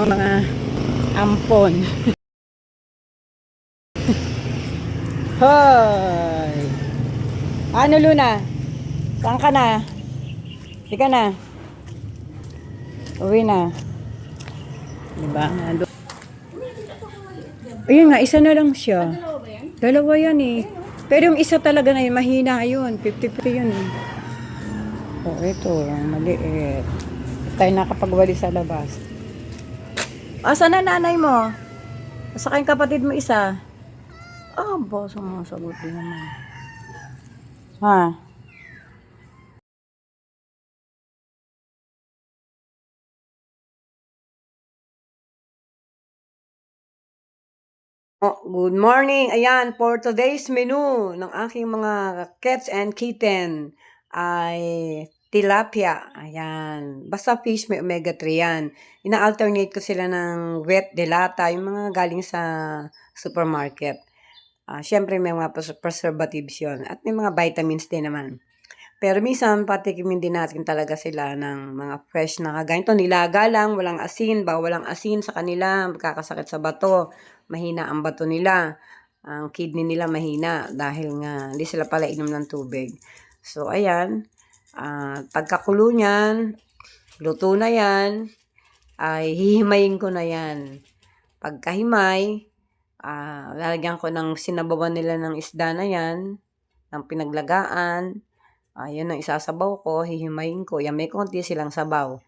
mga ampon. Hoy! Ano, Luna? Saan ka na? Di ka na? Uwi na. Diba? Ayun nga, isa na lang siya. Dalawa yan eh. Pero yung isa talaga na yun, mahina yun. 50-50 yun eh. Oh, ito, ang maliit. Tayo nakapagwali sa labas. Asa na nanay mo? Asa kayong kapatid mo isa? Ah, boss, sumasagot din naman. Ha? Oh, good morning. Ayan, for today's menu ng aking mga cats and kitten ay tilapia. Ayan. Basta fish, may omega-3 yan. Ina-alternate ko sila ng wet delata, yung mga galing sa supermarket. Siyempre, may mga preservatives yun. At may mga vitamins din naman. Pero minsan, patikimin din natin talaga sila ng mga fresh na kaganito. Nilaga lang, walang asin. Walang asin sa kanila, magkakasakit sa bato. Mahina ang bato nila. Ang kidney nila mahina dahil nga hindi sila pala inom ng tubig. So, ayan. Pagkakulo niyan, luto na yan, ay hihimayin ko na yan. Pagkahimay, lalagyan ko ng sinabawan nila ng isda na yan, ng pinaglagaan. Yun ang isasabaw ko, hihimayin ko. Yan, may konti silang sabaw.